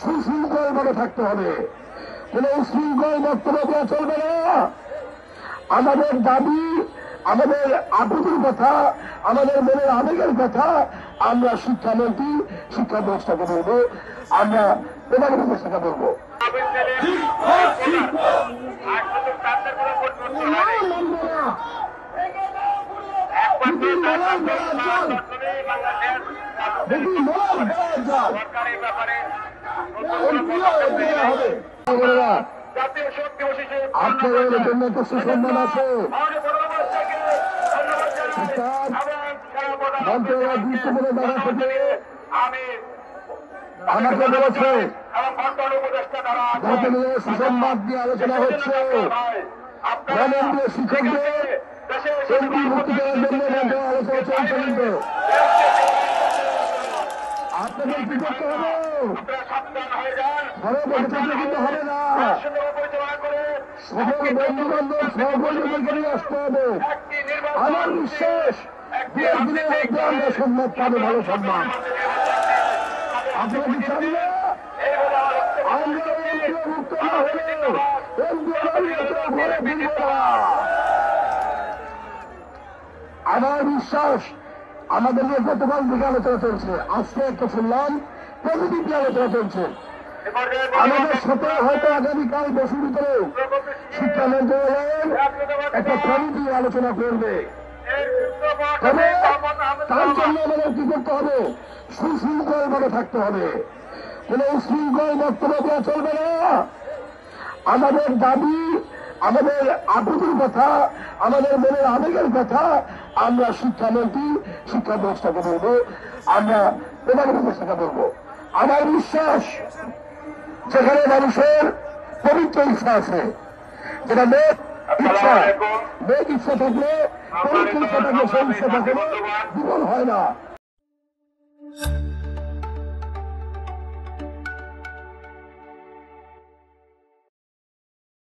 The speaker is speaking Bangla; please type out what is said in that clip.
সুশৃঙ্খল ভাবে থাকতে হবে, কোন উশৃঙ্খল বক্তব্য দেওয়া চলবে না। আমাদের দাবি, আমাদের আকুতির কথা, আমাদের মনের আবেগের কথা আমরা শিক্ষামন্ত্রী, শিক্ষা ব্যবস্থাকে বলবো, আমরা প্রধান উপদেষ্টাকে বলবো। আপনাদের জন্য একটা সুসম্মান আছে। গুরুত্বপূর্ণ জায়গা থেকে আমাকে বলেছে সুসংবাদ নিয়ে আলোচনা হচ্ছে, শিক্ষকদের মুক্তি দেওয়ার জন্য আলোচনা চলছে। কিন্তু আপনাদের কি করতে হবে? ঘরে বসে থাকলে কিন্তু হবে না। সকল বন্ধু বান্ধব সহকর্মীদেরকে নিয়ে আসতে হবে। আমার বিশ্বাস দিনের মধ্যে আমরা সম্মান পাবো, ভালো সম্মান। আপনারা কি চান না আমরা মুক্ত না হলে ঘরে ফিরব না? আমার বিশ্বাস আমাদের নিয়ে গতকাল দিকে আলোচনা চলছে, আজকে একটা শুনলাম পজিটিভ আলোচনা চলছে। আমাদের সাথে হয়তো আগামীকাল বছর ভিতরে শিক্ষা মন্ত্রণালয়ের একটা কমিটি আলোচনা করবে। তবে তার জন্য আমাদের কি করতে হবে? সুশৃঙ্খল ভাবে থাকতে হবে, কোন উশৃঙ্খল বক্তব্য দেওয়া চলবে না। আমাদের দাবি, আমাদের আকুতির কথা, আমাদের মনের আবেগের কথা আমরা শিক্ষামন্ত্রী, শিক্ষা ব্যবস্থাকে বলবো, আমরা প্রধান উপদেষ্টাকে বলবো। আমার বিশ্বাস যেখানে মানুষের পবিত্র ইচ্ছা আছে, যেটা মেঘ ইচ্ছা থাকলে পবিত্র ইচ্ছা থাকলে সেই ইচ্ছা থাকলে বিফল হয় না।